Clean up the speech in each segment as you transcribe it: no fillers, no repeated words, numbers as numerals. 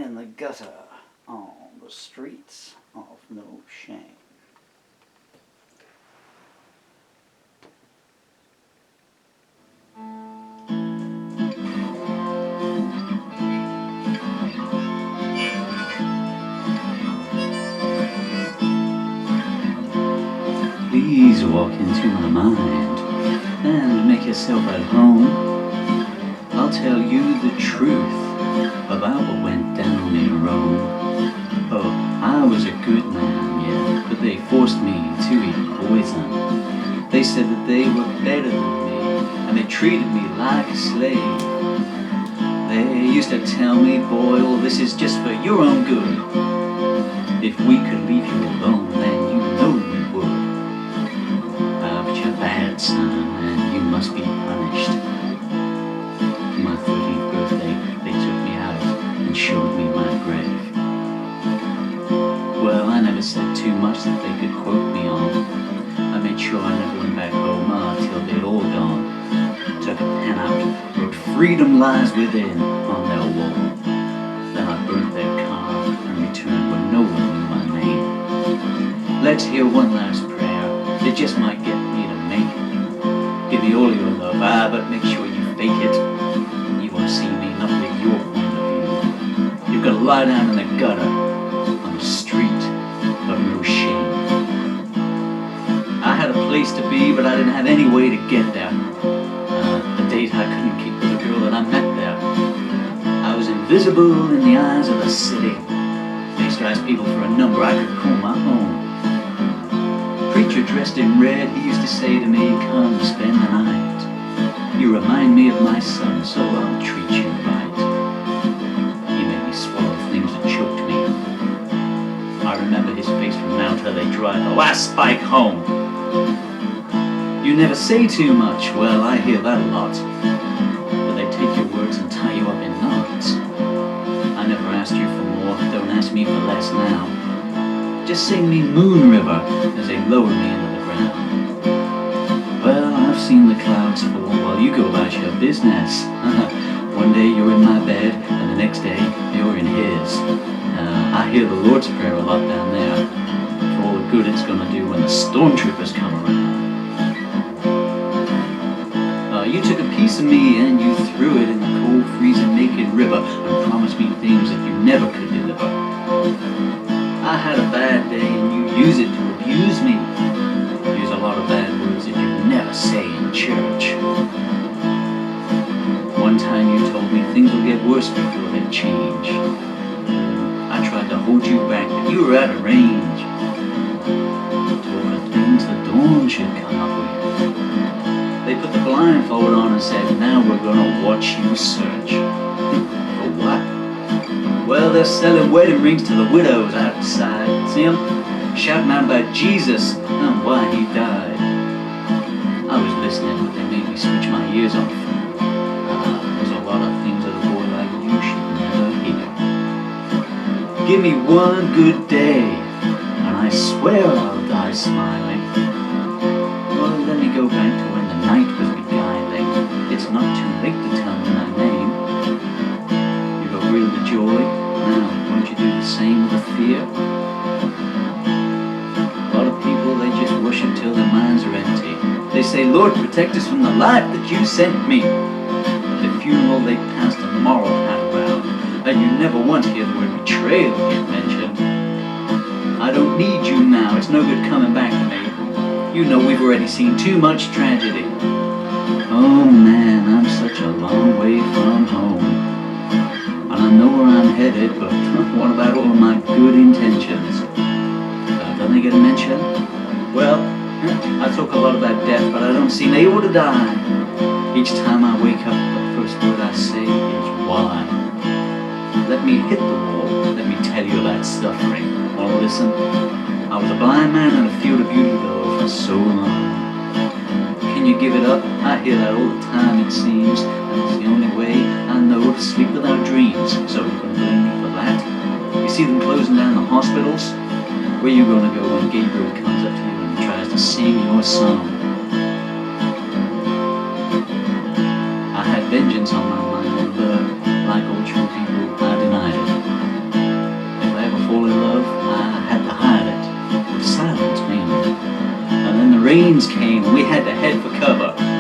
in the gutter on the streets of no shame. Please walk into my mind and make yourself at home. I'll tell you the truth about what went down in Rome. Oh, I was a good man, yeah, but they forced me to eat poison. They said that they were better than me, and they treated me like a slave. They used to tell me, boy, well, this is just for your own good. If we could leave you alone, then you know we would. But you're bad, son, and you must be punished. For my 13th birthday, they took me out and showed me my grave. Well, I never said too much that they could quote me on. I made sure I never went back home till they'd all gone. Took a pen out, wrote "Freedom lies within" on their wall. Then I burnt their car and returned when no one knew my name. Let's hear one last prayer, it just might get me to make it. Give me all your love, but make sure you fake it. You won't see me, not with your point of view. You've got to lie down in the gutter on the street of no shame. I had a place to be, but I didn't have any way to get there. The date I couldn't keep with the girl that I met there. I was invisible in the eyes of the city. They used to ask people for a number I could call my own. Preacher dressed in red, he used to say to me, "Come spend the night. You remind me of my son, so I'll treat you right." He made me swallow things that choked me. I remember his face from now till they drive the last spike home. You never say too much, well, I hear that a lot. But they take your words and tie you up in knots. I never asked you for more, don't ask me for less now. Just sing me Moon River as they lower me into the ground. Well, I've seen the clouds fall while you go about your business. One day you're in my bed, and the next day you're in his. I hear the Lord's Prayer a lot down there, for all the good it's gonna do when the stormtroopers come around. You took a piece of me and you threw it in the cold, freezing, naked river and promised me things that you never could deliver. I had a bad day and you use it to abuse me. Use a lot of bad words that you never say in church. One time you told me things will get worse before they change. I tried to hold you back, but you were out of range. Talk of things the dawn should come up with. They put the blindfold on and said, "Now we're gonna watch you search." For what? Well, they're selling wedding rings to the widows outside. See them? Shouting out about Jesus and why he died. I was listening, but they made me switch my ears off. There's a lot of things that a boy like you should never hear. Give me one good day, and I swear I'll die smiling. Well, let me go back to when the night was beguiling. It's not too late to tell me my name. You got rid of the joy, now won't you do the same with the fear? A lot of people, they just worship till their minds are empty. They say, "Lord, protect us from the life that you sent me." At the funeral they passed a moral hat around, and you never once hear the word betrayal get mentioned. I don't need you now, it's no good coming back to me. You know we've already seen too much tragedy. Oh man, I'm such a long way from home. And I know where I'm headed, but what about all of my good intentions? Don't they get a mention? Well, I talk a lot about death, but I don't seem able to die. Each time I wake up, the first word I say is why. Let me hit the wall, let me tell you about suffering. Wanna listen? I was a blind man in a field of beauty though for so long. Can you give it up? I hear that all the time it seems, and it's the only way I know to sleep without dreams. So you gonna blame me for that? You see them closing down the hospitals? Where you gonna go when Gabriel comes up to you and tries to sing your song? I had vengeance on my mind, but like all true people, I denied it.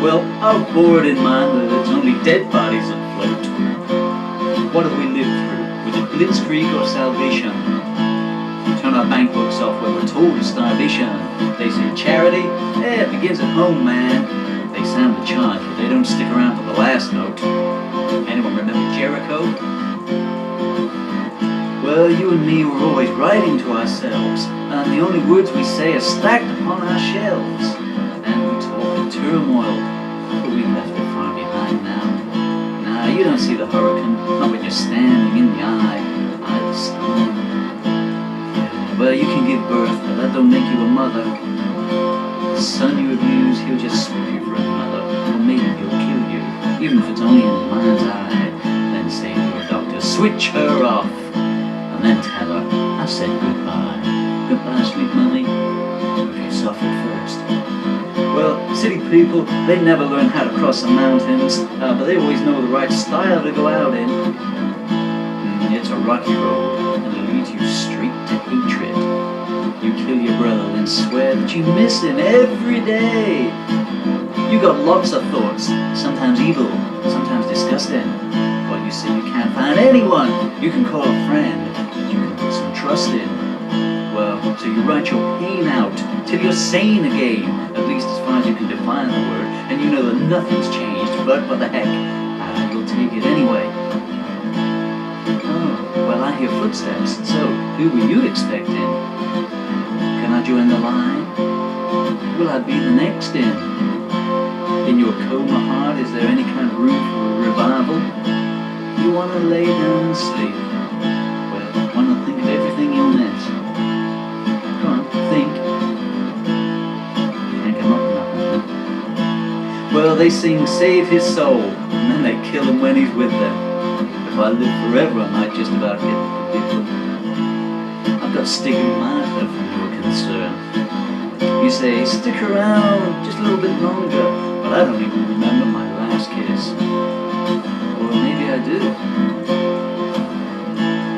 Well, how bored in mind that it's only dead bodies that float. What have we lived through? Was it blitzkrieg or salvation? Turn our bank books off when we're told of starvation. They say charity, it begins at home, man. They sound the chant, but they don't stick around for the last note. Anyone remember Jericho? Well, you and me were always writing to ourselves, and the only words we say are stacked upon our shelves. And we talk of turmoil, but we left it far behind now. Nah, you don't see the hurricane, not when you're standing in the eye of the storm. Well, you can give birth, but that don't make you a mother. The son you abuse, he'll just swap you for another, or maybe he'll kill you, even if it's only in his mind's eye. Then say to your doctor, switch her off, and then tell her, I said goodbye. Goodbye, sweet mummy, if you suffered first. Well, city people, they never learn how to cross the mountains, but they always know the right style to go out in. It's a rocky road, and it leads you straight to hatred. You kill your brother, then swear that you miss him every day. You got lots of thoughts, sometimes evil, sometimes disgusting. But you say you can't find anyone you can call a friend, you can put some trust in. Well, so you write your pain out till you're sane again, at least as far as you can define the word, and you know that nothing's changed, but what the heck, you'll take it anyway. Oh, well, I hear footsteps, so who were you expecting? Can I join the line? Will I be the next in? In your coma heart, is there any kind of room for a revival? You want to lay down and sleep? Well, want to think of everything you'll miss? Go on, think. Can't come up with nothing. Well, they sing Save His Soul, and then they kill him when he's with them. If I live forever, I might just about get forgiven. I've got stigmata from your concern. You say, stick around just a little bit longer, but I don't even remember my last kiss. Or maybe I do.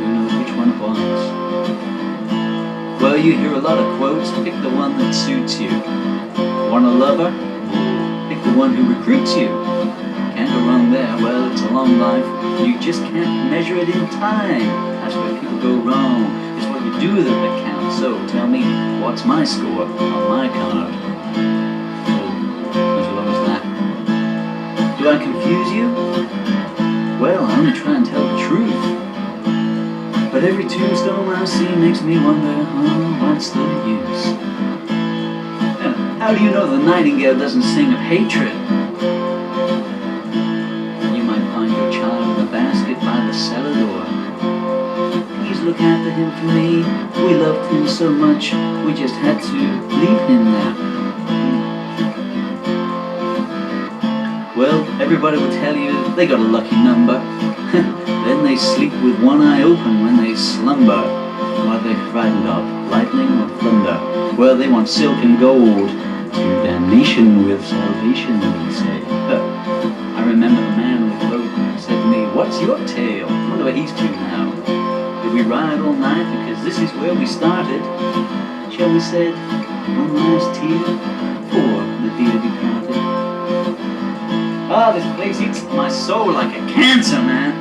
Who knows which one it was? Well, you hear a lot of quotes, pick the one that suits you. Want a lover? Pick the one who recruits you. Can't go wrong there, well, it's a long life. You just can't measure it in time. That's where people go wrong. It's what you do that counts. So tell me, what's my score on my card? Oh, as low as that. Do I confuse you? Well, I only try and tell the truth. But every tombstone I see makes me wonder, oh, what's the use? And how do you know the nightingale doesn't sing of hatred? Basket by the cellar door. Please look after him for me. We loved him so much, we just had to leave him there. Well, everybody will tell you they got a lucky number. Then they sleep with one eye open when they slumber. What are they frightened of, lightning or thunder? Well, they want silk and gold. To damnation with salvation, they say. I remember the man with the boat said to me, what's your tale? I wonder where he's to now. Did we ride all night because this is where we started? Shall we shed one last tear for the dear departed? Ah, this place eats my soul like a cancer, man.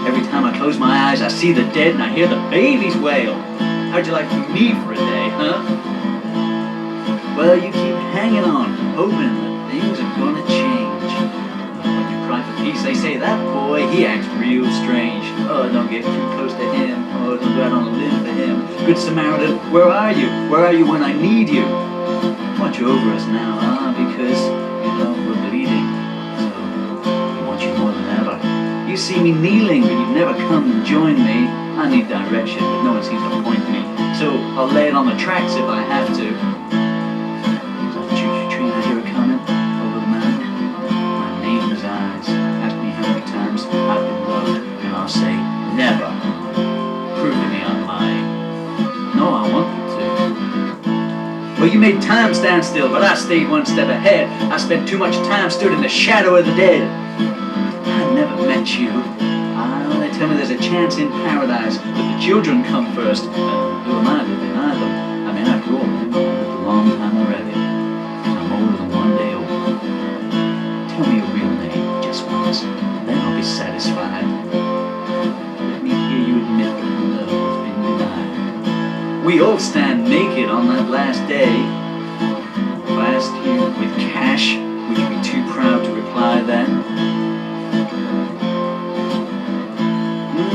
Every time I close my eyes, I see the dead and I hear the babies wail. How'd you like me for a day, huh? Well, you keep hanging on, hoping that things are gonna change. They say, that boy, he acts real strange. Oh, don't get too close to him. Oh, don't go out on a limb for him. Good Samaritan, where are you? Where are you when I need you? Watch over us now, because, you know, we're bleeding. So, we want you more than ever. You see me kneeling, but you've never come and joined me. I need direction, but no one seems to point me. So, I'll lay it on the tracks if I have to. Is that the choo-choo train I hear it coming over the mountain? My neighbor's eyes. I've been loved, and I'll say never. Prove to me I'm lying. No, I want you to. Well, you made time stand still, but I stayed one step ahead. I spent too much time stood in the shadow of the dead. I never met you. They tell me there's a chance in paradise, but the children come first. Who am I to deny them? I mean, after all, I've lived a long time already. I'm older than one day old. we all stand naked on that last day. If I asked you with cash, would you be too proud to reply then?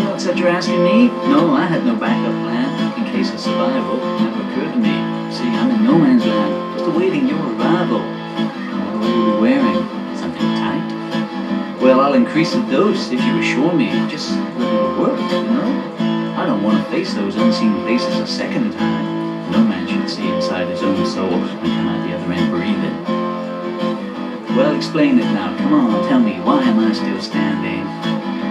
What's that you're asking me? No, I had no backup plan in case of survival. It never occurred to me. See, I'm in no man's land, just awaiting your arrival. What are you wearing? Something tight? Well, I'll increase the dose if you assure me. Just let it work, you know? I don't want to face those unseen faces a second time. No man should see inside his own soul and come out the other end breathing. Well, explain it now. Come on, tell me, why am I still standing?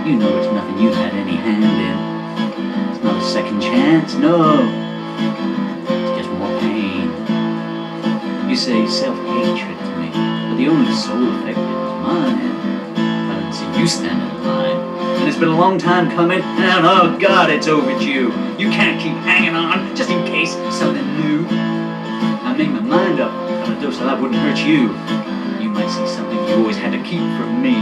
You know it's nothing you had any hand in. It's not a second chance, no. It's just more pain. You say self-hatred to me, but the only soul affected is mine. I don't see you standing in line. And it's been a long time coming, and oh God, it's overdue. You can't keep hanging on just in case something new. I made my mind up on a dose that wouldn't hurt you. You might see something you always had to keep from me.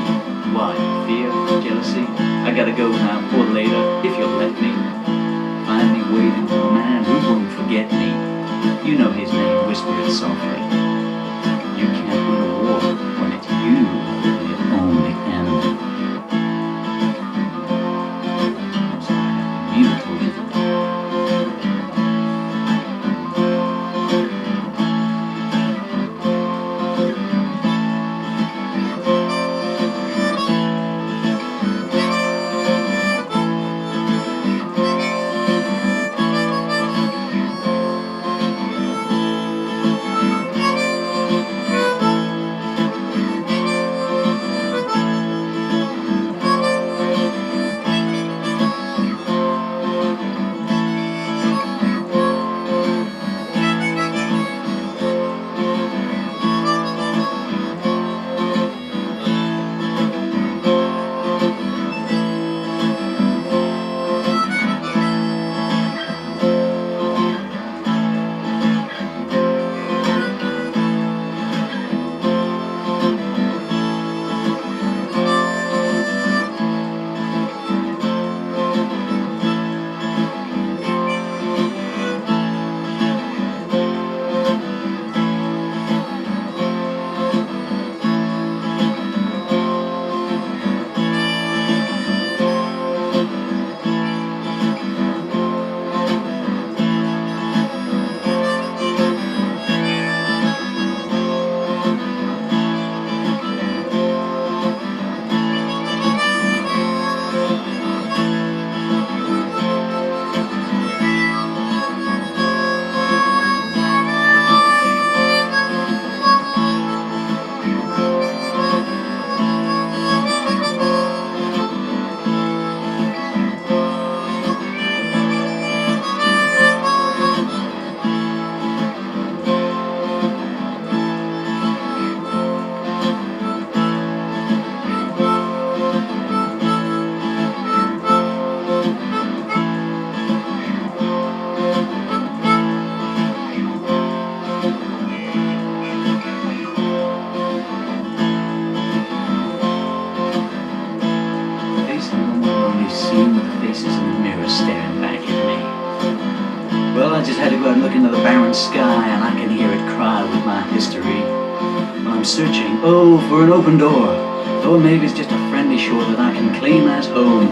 Why? Fear? Jealousy? I gotta go now, or later, if you'll let me. Find me waiting for a man who won't forget me. You know his name, whisper it softly. You can't win a war when it's you who are your only enemy. I'm sorry, I didn't mean to told you that. Well, I just had to go out and look into the barren sky, and I can hear it cry with my history. Well, I'm searching, for an open door. Or maybe it's just a friendly shore that I can claim as home.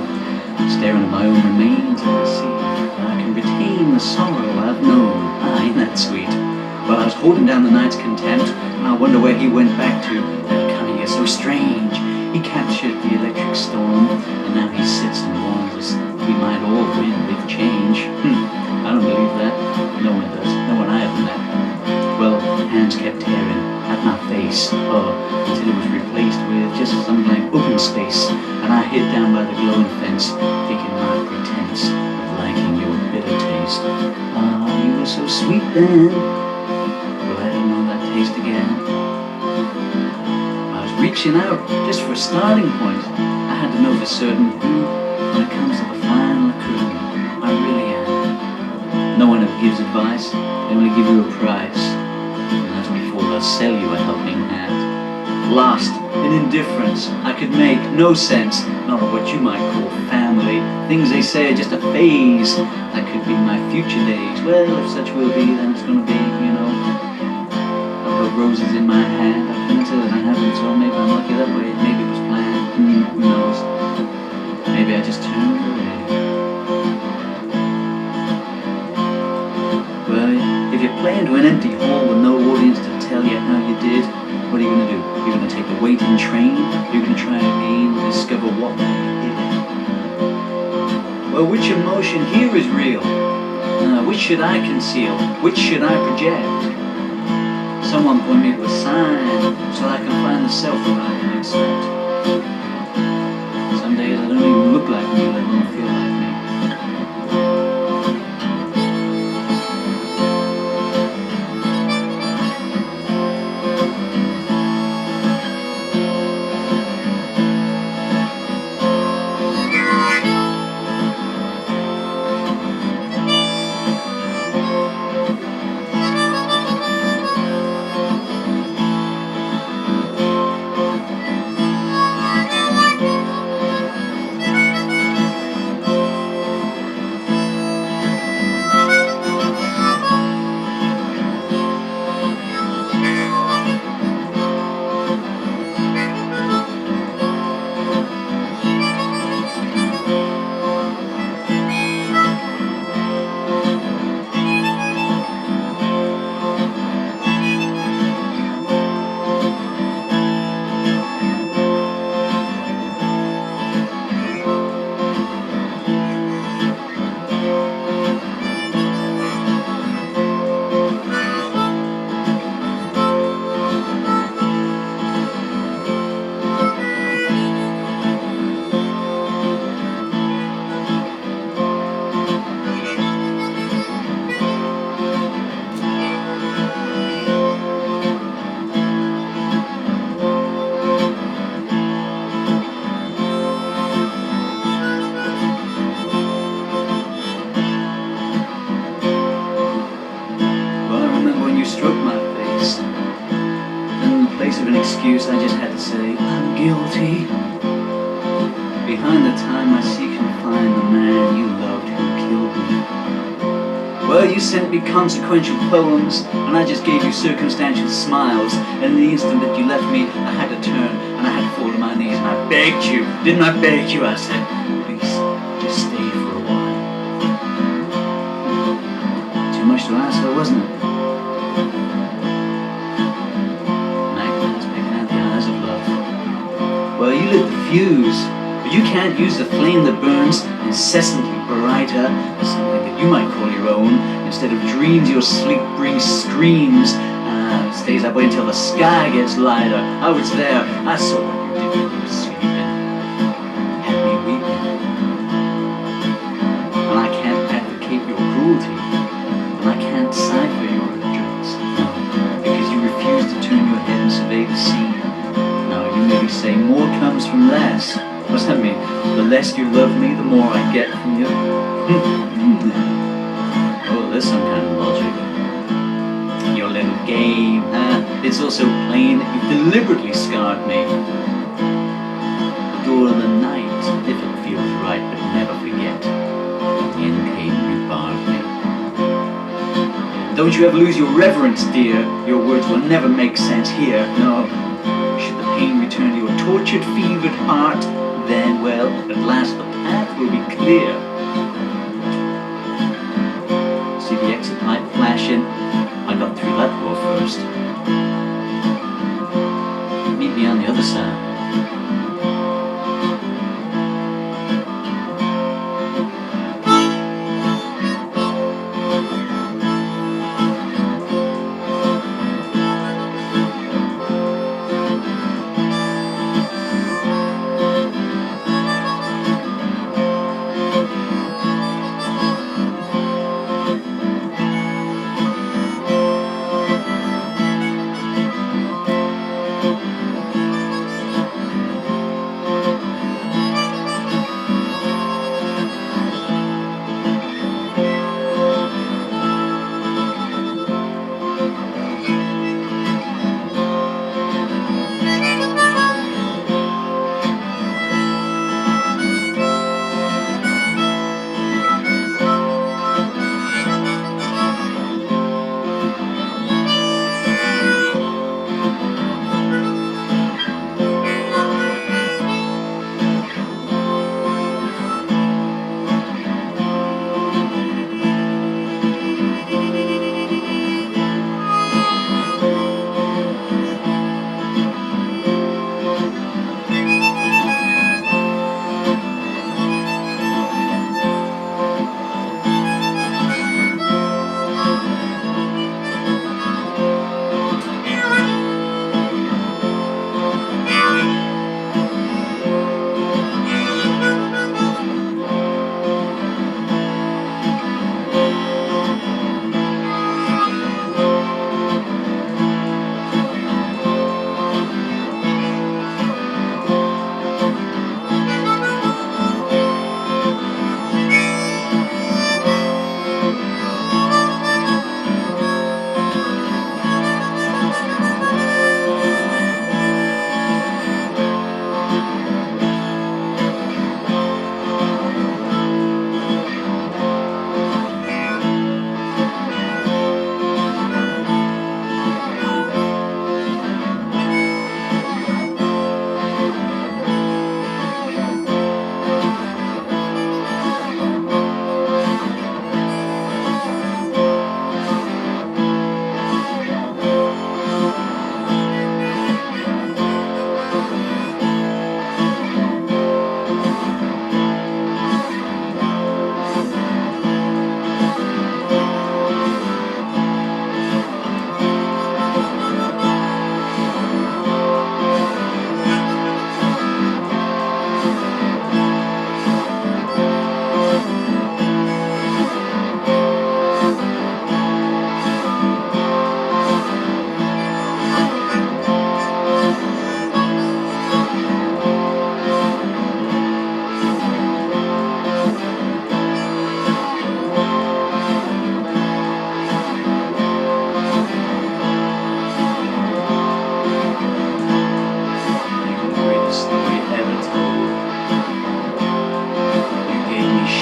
Staring at my own remains, and I see that I can retain the sorrow I've known. Ain't that sweet? Well, I was holding down the night's contempt, and I wonder where he went back to. That coming here so strange. He captured the electric storm, and now he sits and warns us we might all win with change. I don't believe that. No one does. No one I ever met. Well, hands kept tearing at my face, until it was replaced with just something like open space, and I hid down by the glowing fence, thinking my pretense of liking your bitter taste. You were so sweet then. Will I ever know that taste again? I was reaching out just for a starting point. I had to know for certain who, when it comes to the final curtain, I really am. No one ever gives advice, they only give you a price. And that's before they'll sell you a helping hand. Lost, and indifference. I could make no sense, not of what you might call family. Things they say are just a phase. That could be my future days. Well, if such will be, then it's gonna be, you know. I've got roses in my hand. I couldn't say that I haven't, so maybe I'm lucky that way. Maybe it was planned. Who knows? Maybe I just turned away. Well, if you play into an empty hall with no audience to tell you how you did, what are you going to do? You're going to take the waiting train? You're going to try again to discover what might be hidden? Well, which emotion here is real? Which should I conceal? Which should I project? Someone point me to a sign so I can find the self that I can expect. Some days I don't even look like me, let alone feel like me. Excuse, I just had to say, I'm guilty. Behind the time I seek and find the man you loved who killed me. Well, you sent me consequential poems, and I just gave you circumstantial smiles. And in the instant that you left me, I had to turn, and I had to fall to my knees, and I begged you. Didn't I beg you? I said, please, just stay for a while. Too much to ask, though, wasn't it? Well, you lit the fuse, but you can't use the flame that burns incessantly brighter as something that you might call your own. Instead of dreams, your sleep brings screams. It stays that way until the sky gets lighter. I was there. I saw what you did when you were sleeping. Had me weeping. And I can't advocate your cruelty. And I can't cipher your urgence. No, because you refuse to turn your head and survey the scene. Maybe say more comes from less. What does that mean? The less you love me, the more I get from you? Oh, there's some kind of logic. Your little game, huh? It's also plain that you've deliberately scarred me. The door of the night, if it feels right, but never forget. In pain you barred me. Don't you ever lose your reverence, dear. Your words will never make sense here, no. Return to your tortured, fevered heart, then, well, at last the path will be clear. See the exit light flashing? I got through that door first. Meet me on the other side.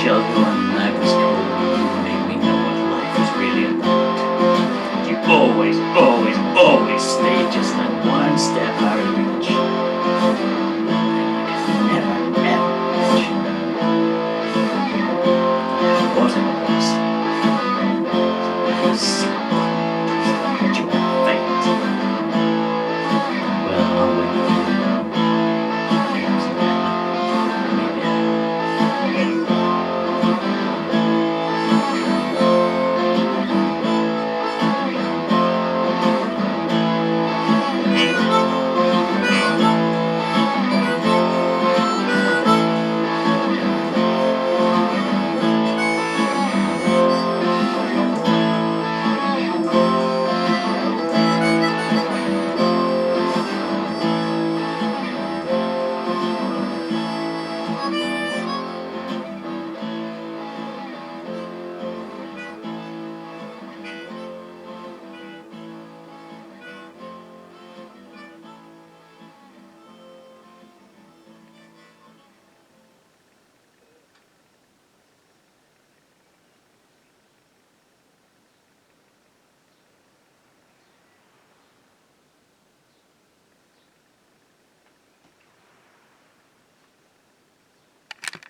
shall go on